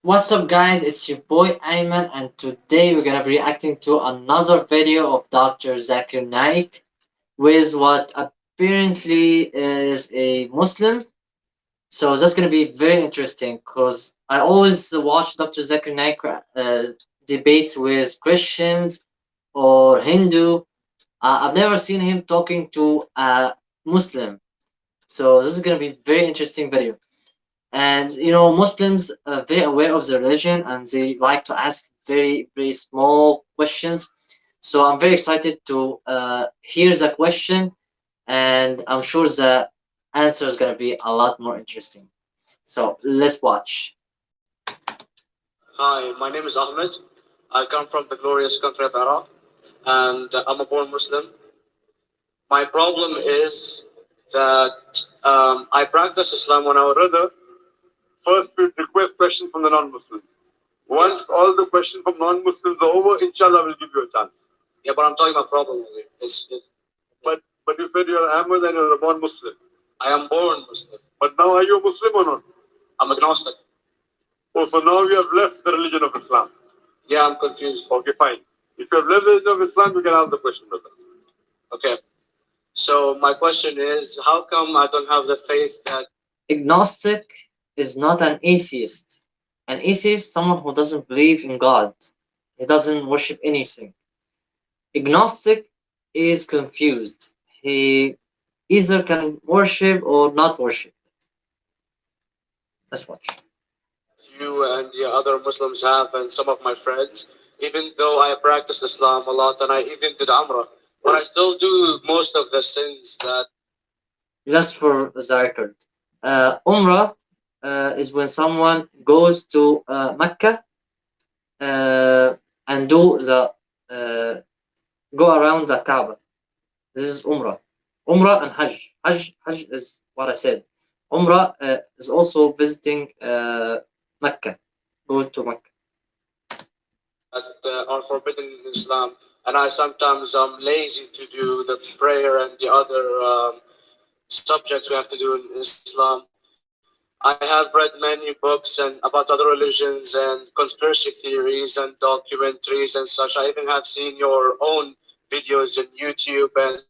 What's up, guys? It's your boy Ayman, and today we're gonna be reacting to another video of Dr. Zakir Naik with what apparently is a Muslim. So that's gonna be very interesting because I always watch Dr. Zakir Naik debates with Christians or Hindu. I've never seen him talking to a Muslim. So this is gonna be very interesting video. And Muslims are very aware of their religion and they like to ask very small questions. So I'm very excited to hear the question, and I'm sure the answer is going to be a lot more interesting. So let's watch. Hi, my name is Ahmed. I come from the glorious country of Iraq, and I'm a born Muslim. My problem is that I practice Islam when I would rather first we request questions from the non-Muslims. Once all the questions from non-Muslims are over, inshallah, we'll give you a chance. Yeah, but I'm talking about problem. But you said you're Ahmed and you're a born Muslim. I am born Muslim. But now are you a Muslim or not? I'm agnostic. Oh, so now you have left the religion of Islam. Yeah, I'm confused. Okay, fine. If you have left the religion of Islam, you can ask the question, brother. Okay. So my question is, how come I don't have the faith that Agnostic is not an atheist. An atheist, someone who doesn't believe in God. He doesn't worship anything. Agnostic is confused. He either can worship or not worship. Let's watch. you and the other Muslims have, and some of my friends, even though I practice Islam a lot and I even did Umrah, but I still do most of the sins that. Just for the record, Umrah is when someone goes to Mecca and do the uh, go around the Kaaba. This is Umrah. Umrah and Hajj. Hajj is what I said. Umrah is also visiting Mecca, going to Mecca. That are forbidden in Islam, and I sometimes am lazy to do the prayer and the other subjects we have to do in Islam. I have read many books and about other religions and conspiracy theories and documentaries and such. I even have seen your own videos on YouTube, and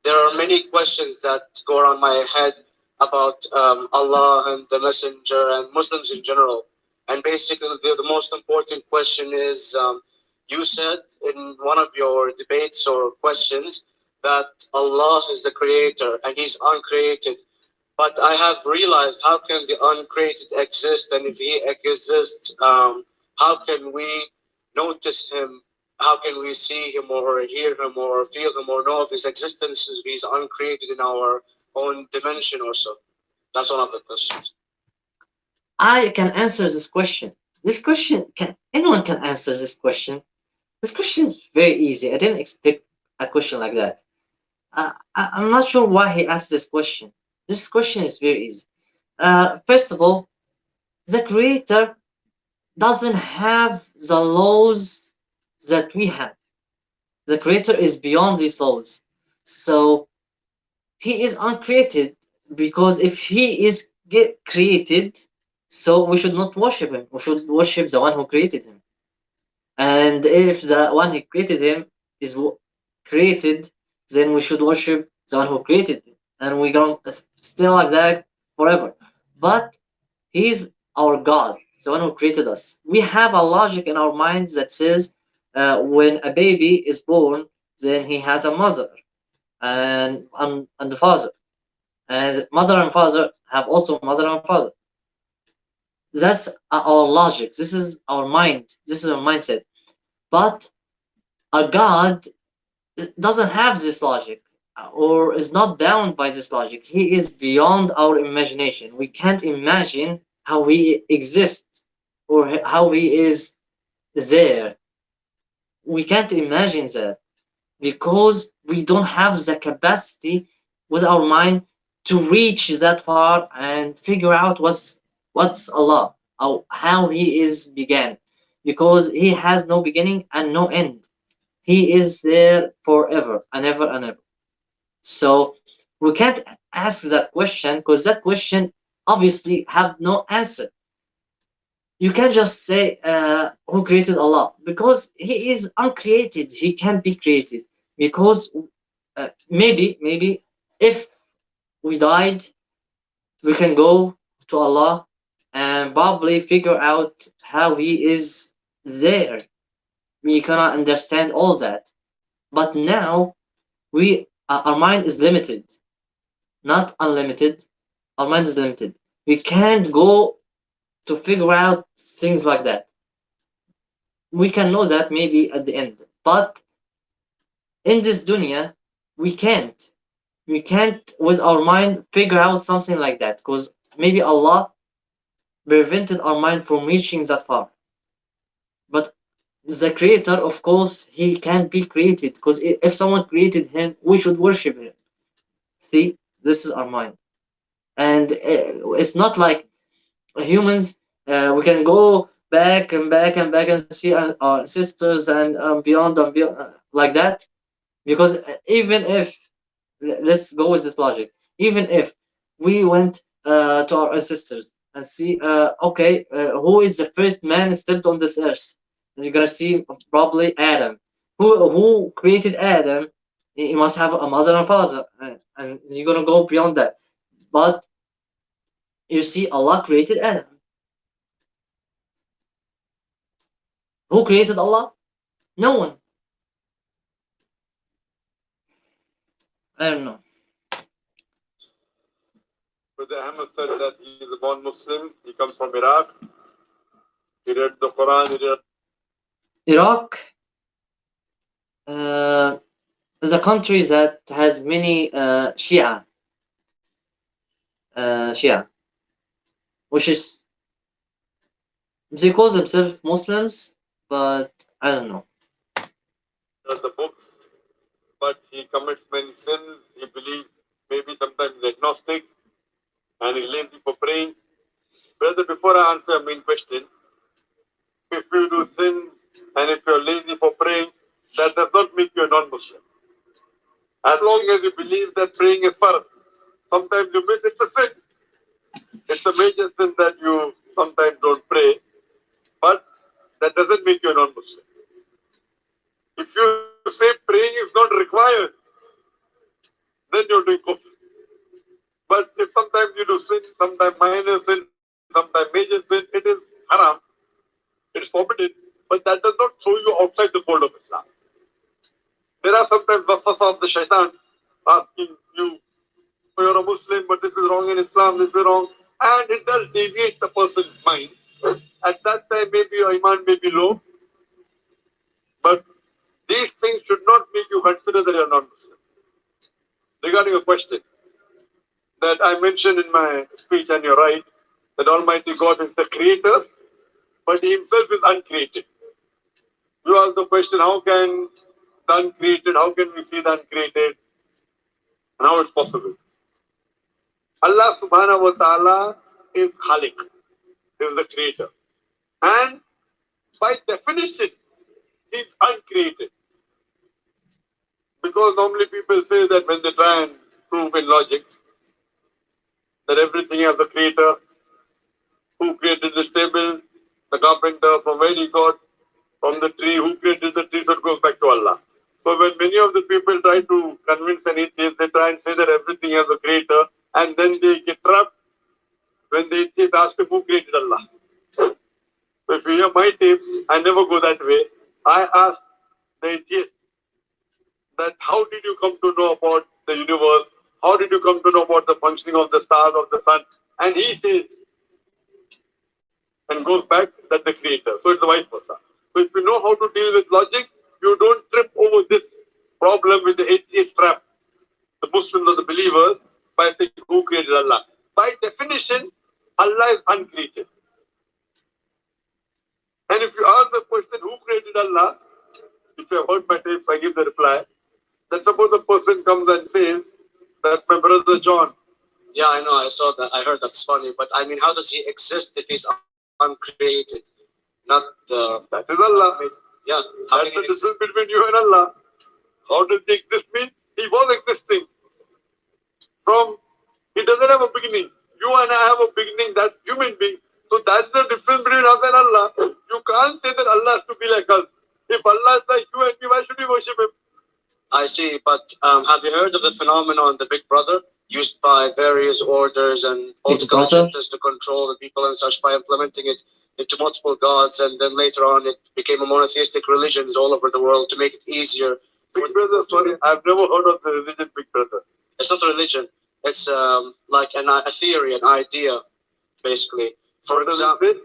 there are many questions that go around my head about Allah and the Messenger and Muslims in general. And basically, the most important question is you said in one of your debates or questions that Allah is the creator and He's uncreated. But I have realized, how can the uncreated exist? And if He exists, how can we notice Him? How can we see Him or hear Him or feel Him or know of His existence if He's uncreated in our own dimension or so? That's one of the questions. I can answer this question. This question can anyone can answer this question. This question is very easy. I didn't expect a question like that. I'm not sure why he asked this question. This question is very easy. First of all, the creator doesn't have the laws that we have. The creator is beyond these laws. So he is uncreated, because if he is get created, so we should not worship him. We should worship the one who created him. And if the one who created him is created, then we should worship the one who created him. And we don't stay like that forever. But he's our God, the one who created us. We have a logic in our minds that says when a baby is born, then he has a mother and the father. And mother and father have also mother and father. That's our logic. This is our mind. This is our mindset. But a God doesn't have this logic, or is not bound by this logic. He is beyond our imagination. We can't imagine how he exists or how he is there. We can't imagine that because we don't have the capacity with our mind to reach that far and figure out what's Allah, how he is began, because he has no beginning and no end. He is there forever and ever and ever. So we can't ask that question because that question obviously have no answer. You can't just say who created Allah because He is uncreated. He can't be created because maybe if we died, we can go to Allah and probably figure out how He is there. We cannot understand all that, but now our mind is limited, not unlimited. Our mind is limited. We can't go to figure out things like that. We can know that maybe at the end, but in this dunya, we can't. We can't with our mind figure out something like that because maybe Allah prevented our mind from reaching that far. But the creator, of course, he can't be created because if someone created him, we should worship him. See, this is our mind, and it's not like humans. We can go back and back and back and see our sisters and beyond like that. Because even if let's go with this logic, even if we went to our ancestors and see, okay, who is the first man stepped on this earth? And you're gonna see probably Adam. Who created Adam? He must have a mother and father, and you're gonna go beyond that. But you see, Allah created Adam. Who created Allah? No one. I don't know. Brother Ahmed said that he is a born Muslim. He comes from Iraq. He read the Quran. He read Iraq uh, is a country that has many Shia, which is they call themselves Muslims, but I don't know. the books, but he commits many sins. He believes maybe sometimes he's agnostic and he's lazy for praying. Brother, before I answer your main question, if you do sins and if you're lazy for praying, that does not make you a non-Muslim. As long as you believe that praying is fard, sometimes you miss, it's a sin. It's a major sin that you sometimes don't pray, but that doesn't make you a non-Muslim. If you say praying is not required, then you're doing kufr. But if sometimes you do sin, sometimes minor sin, sometimes major sin, it is haram. It is forbidden. But that does not throw you outside the fold of Islam. There are sometimes waswasa of the shaitan asking you, oh, you're a Muslim, but this is wrong in Islam, this is wrong. And it does deviate the person's mind. At that time, maybe your iman may be low, but these things should not make you consider that you're not Muslim. Regarding a question that I mentioned in my speech, and you're right, that Almighty God is the creator, but He Himself is uncreated. You ask the question, how can the uncreated, how can we see the uncreated, and how it's possible? Allah subhanahu wa ta'ala is Khaliq, is the creator. And by definition, He's uncreated. Because normally people say that when they try and prove in logic that everything has a creator, who created this table, the carpenter, from where he got, from the tree, who created the tree, so it goes back to Allah. So when many of the people try to convince an atheist, they try and say that everything has a creator, and then they get trapped when the atheist asks them who created Allah. So if you hear my tapes, I never go that way. I ask the atheist that how did you come to know about the universe? How did you come to know about the functioning of the stars, of the sun? And he says, and goes back that the creator. So it's the vice versa. So if you know how to deal with logic, you don't trip over this problem with the atheist trap, the Muslims or the believers, by saying who created Allah. By definition, Allah is uncreated. And if you ask the question who created Allah, if you have heard my tapes, I give the reply. That suppose a person comes and says that my brother John. Yeah, I know. I saw that. I heard that's funny. But I mean, how does he exist if he's uncreated? Not That is Allah. Yeah. How That's can the he exist? difference between you and Allah. How does he exist mean? He was existing. From he doesn't have a beginning. You and I have a beginning, that's human being. So So that's the difference between us and Allah. You can't say that Allah has to be like us. If Allah is like you and me, why should we worship Him? I see, but have you heard of the phenomenon, the Big Brother, used by various orders and Big political Brother? agendas to control the people and such by implementing it into multiple gods, and then later on it became a monotheistic religions all over the world to make it easier. Big Brother, sorry, I've never heard of the religion Big Brother. It's not a religion. It's like a theory, an idea, basically. For What does it example, say?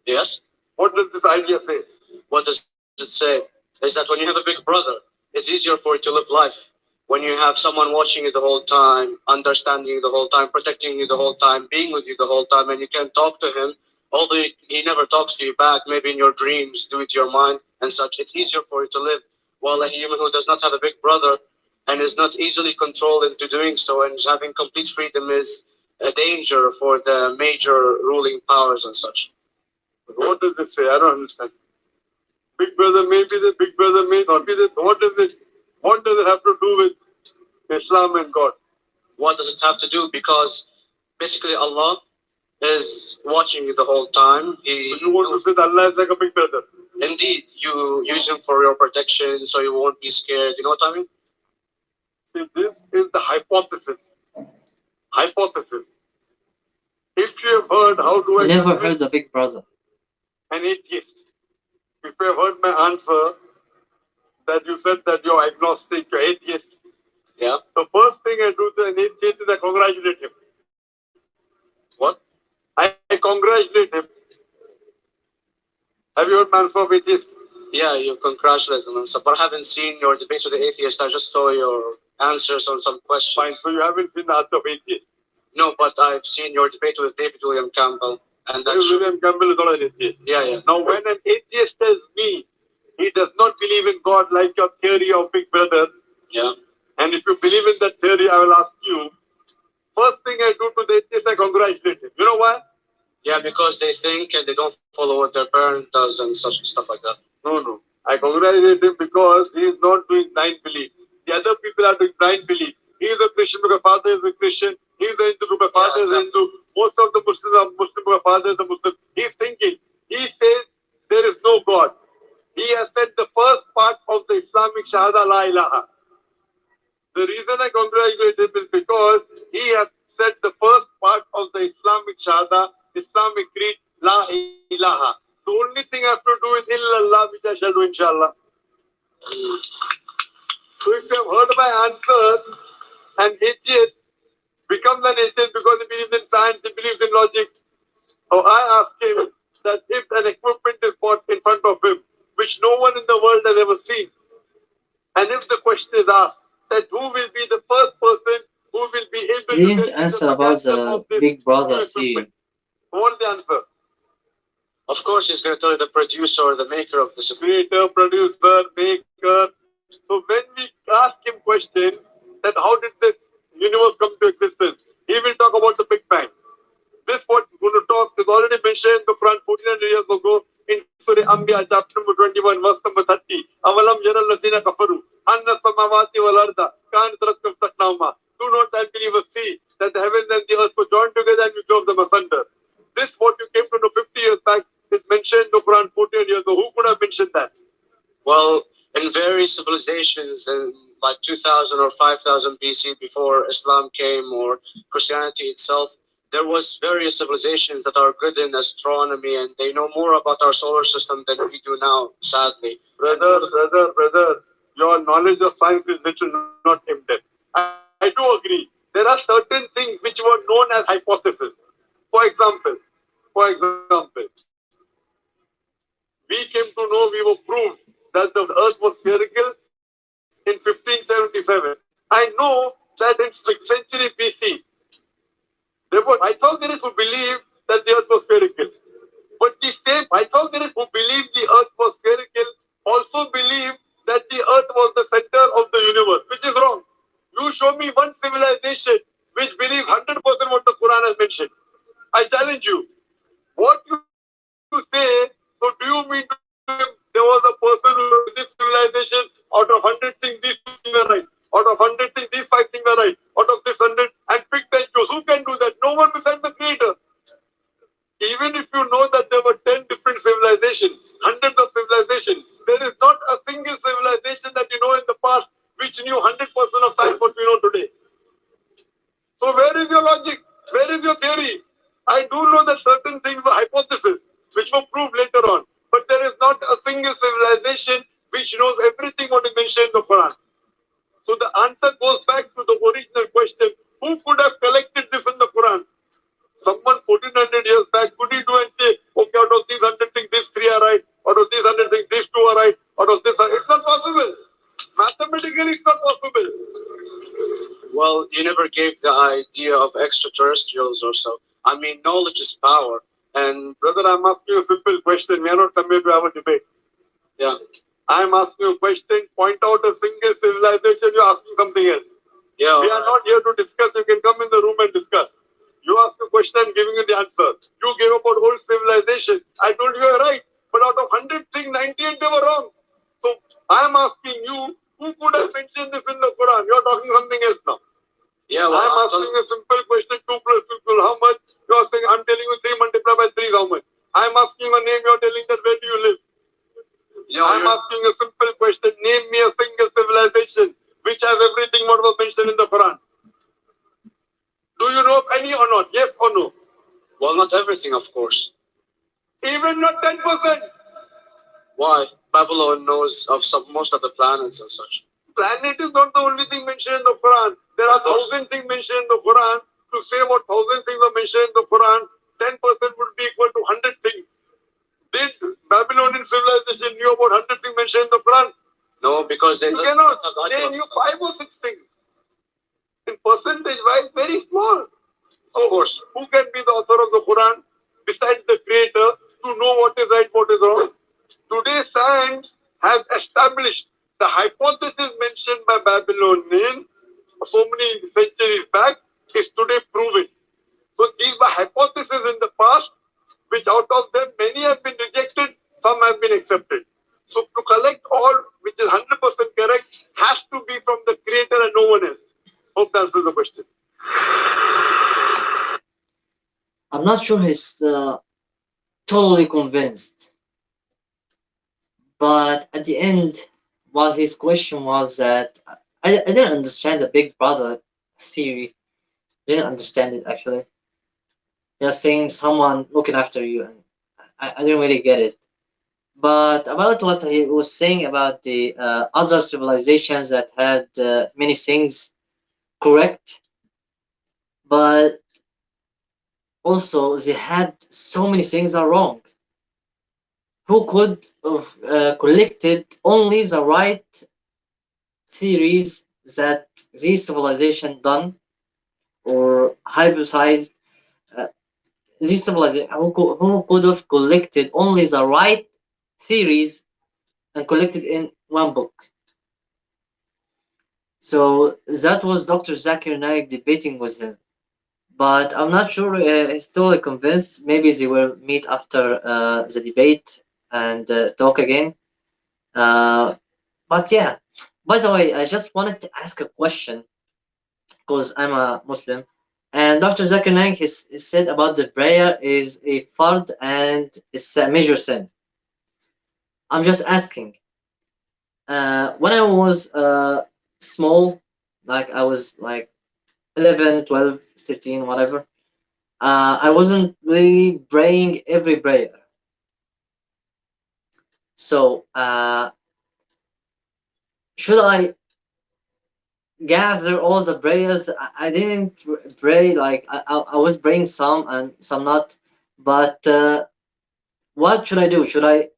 yes. What does this idea say? What does it say? Is that when you have a big brother, it's easier for you to live life. When you have someone watching you the whole time, understanding you the whole time, protecting you the whole time, being with you the whole time, and you can talk to him, although he never talks to you back, maybe in your dreams, due to your mind and such, it's easier for you to live. While a human who does not have a big brother and is not easily controlled into doing so and is having complete freedom is a danger for the major ruling powers and such. What does it say? I don't understand. Big Brother may be the Big Brother may not be the. What does it? What does it have to do with Islam and God? What does it have to do? Because basically Allah is watching you the whole time. So you want to say that Allah is like a Big Brother? Indeed, you use him for your protection, so you won't be scared. You know what I mean? See, this is the hypothesis. Hypothesis. If you have heard, how do I Never heard convince of Big Brother. an atheist? If you have heard my answer, that you said that you're agnostic, you're atheist. Yeah. The first thing I do to an atheist is I congratulate him. What? I congratulate him. Have you heard my answer of atheist? Yeah, you congratulate them and stuff. But I haven't seen your debates with the atheist. I just saw your answers on some questions. Fine, so you haven't seen the answer of atheist. No, but I've seen your debate with David William Campbell. And that's William Campbell is not an atheist. yeah, yeah. Now, when an atheist tells me he does not believe in God like your theory of Big Brother, Yeah. and if you believe in that theory, I will ask you, first thing I do to the atheist, I congratulate him. You know why? Yeah, because they think and they don't follow what their parent does and such stuff like that. No. I congratulate him because he is not doing blind belief. The other people are doing blind belief. He is a Christian because father is a Christian. He is a Hindu because father is a Hindu. Most of the Muslims are Muslim because father is a Muslim. He is thinking. He says there is no God. He has said the first part of the Islamic Shahada La ilaha. The reason I congratulate him is because he has said the first part of the Islamic Shahada, Islamic creed, La ilaha. The only thing I have to do is illallah, which I shall do inshallah. So if you have heard my answer, an atheist becomes an atheist because he believes in science, he believes in logic. So I ask him that if an equipment is brought in front of him, which no one in the world has ever seen, and if the question is asked that who will be the first person who will be able You to didn't tell me answer the about mechanism the of this Big Brother new series. equipment? What is the answer? Of course, he's going to tell you the producer or the maker of this. Creator, producer, maker. So when we ask him questions that how did this universe come to existence, he will talk about the Big Bang. This what he's going to talk is already mentioned in the Quran 1400 years ago in Surah Anbiya chapter number 21 verse number 30. Avalam yara allazina kafaru anna samawati wal arda kanat ratqan fatnahuma. Do not unbelievers see that the heavens and the earth were joined together and you drove them asunder. This what you came to know 50 years back is mentioned in the Quran 14 years ago. Who could have mentioned that? Well, in various civilizations in like 2000 or 5000 BC before Islam came or Christianity itself, there was various civilizations that are good in astronomy and they know more about our solar system than we do now, sadly. Brother, your knowledge of science is little, not in depth. I do agree. There are certain things which were known as hypotheses. For example, we came to know, we were proved that the earth was spherical in 1577. I know that in 6th century BC, there were Pythagoreans who believed that the earth was spherical. But the same Pythagoreans who believed the earth was spherical also believed that the earth was the center of the universe, which is wrong. You show me one civilization which believes 100% what the Quran has mentioned. I challenge you. What you say, so do you mean to say there was a person who said this civilization, out of 100 things, these 2 things are right. Out of 100 things, these 5 things are right. Out of this 100, and pick and choose. Who can do that? No one besides the Creator. Even know that there were 10 different civilizations, hundreds of civilizations. There is not a single civilization that you know in the past which knew 100% of science what we know today. So where is your logic? Where is your theory? I do know that certain things were hypotheses, which were proved later on. But there is not a single civilization which knows everything what is mentioned in the Quran. So the answer goes back to the original question: who could have collected this in the Quran? Someone 1400 years back, could he do and say, okay, out of these 100 things, these three are right, out of these 100 things, these two are right, out of this, it's not possible. Mathematically, it's not possible. Well, you never gave the idea of extraterrestrials or so. I mean, knowledge is power. And Brother, I'm asking you a simple question. We are not coming to have a debate. yeah, I'm asking you a question. Point out a single civilization. You're asking something else. yeah. We are not here to discuss. You can come in the room and discuss. You ask a question, I'm giving you the answer. You gave about whole civilization. I told you you're right. But out of 100 things, 98 they were wrong. So I'm asking you, who could have mentioned this in the Quran? You're talking something else now. Yeah, well, I'm asking a simple question, 2 plus 2 equal how much? You're saying, I'm telling you 3 multiplied by 3 is how much? I'm asking a name, you're telling that where do you live? yeah, I'm asking a simple question, name me a single civilization which has everything what was mentioned in the Quran. Do you know of any or not? Yes or no? well, not everything, of course. Even not 10%. Why? Babylon knows of some most of the planets and such. Planet is not the only thing mentioned in the Quran. There are 1,000 things mentioned in the Quran. To say what 1,000 things are mentioned in the Quran, 10% would be equal to 100 things. Did Babylonian civilization knew about 100 things mentioned in the Quran? No, because they cannot. They knew 5 or 6 things. In percentage wise, very small. Of course. Who can be the author of the Quran besides the creator to know what is right, what is wrong? Today, science has established the hypothesis mentioned by Babylonian so many centuries back is today proven. So these were hypotheses in the past, which out of them many have been rejected, some have been accepted. So to collect all which is 100% correct has to be from the creator and no one else. Hope that answers the question. I'm not sure he's totally convinced, but at the end, what his question was that I didn't understand the Big Brother theory. Didn't understand it actually. Just saying someone looking after you, and I didn't really get it. But about what he was saying about the other civilizations that had many things correct, but also they had so many things are wrong. Who could have collected only the right theories that this civilization done or hypothesized? Uh, this civilization who could have collected only the right theories and collected in one book? So that was Dr. Zakir Naik debating with him. But I'm not sure he's totally convinced. Maybe they will meet after the debate and talk again. But yeah, by the way, I just wanted to ask a question because I'm a Muslim. And Dr. Zakir Naik he said about the prayer is a fard and it's a major sin. I'm just asking. When I was small, like I was like 11, 12, 13, whatever, I wasn't really praying every prayer. So, should I gather all the prayers? I didn't pray, like, I was praying some and some not. But what should I do? Should I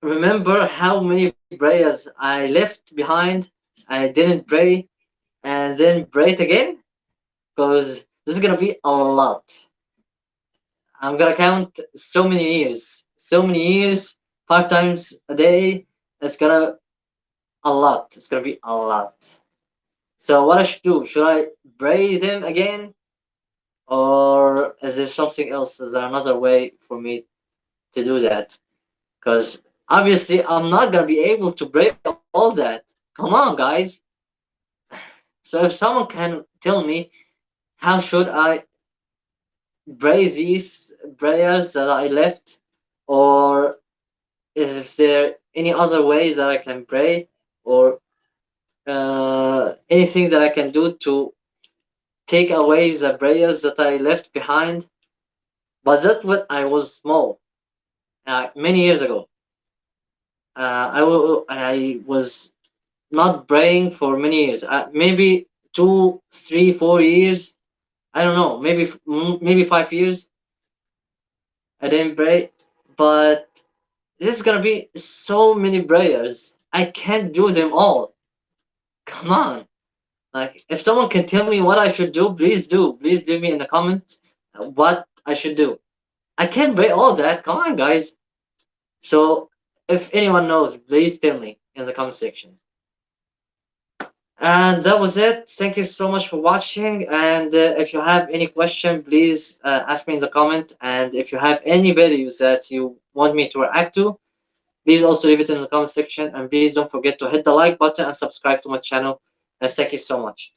remember how many prayers I left behind? I didn't pray and then pray it again? Because this is gonna be a lot. I'm gonna count so many years, 5 times a day. It's gonna a lot. It's gonna be a lot. So what I should do? Should I pray them again, or is there something else? Is there another way for me to do that? Because obviously I'm not gonna be able to pray all that. Come on, guys. So if someone can tell me how should I pray these prayers that I left, or if there any other ways that I can pray, or anything that I can do to take away the prayers that I left behind. But that when I was small, many years ago. I was not praying for many years. Maybe 2, 3, 4 years. I don't know. Maybe 5 years. I didn't pray, but this is gonna be so many prayers. I can't do them all. Come on. Like, if someone can tell me what I should do, please do. Please leave me in the comments what I should do. I can't pray all that. Come on, guys. So, if anyone knows, please tell me in the comment section. And that was it. Thank you so much for watching. And if you have any question, please ask me in the comment. And if you have any videos that you want me to react to, please also leave it in the comment section. And please don't forget to hit the like button and subscribe to my channel. And thank you so much.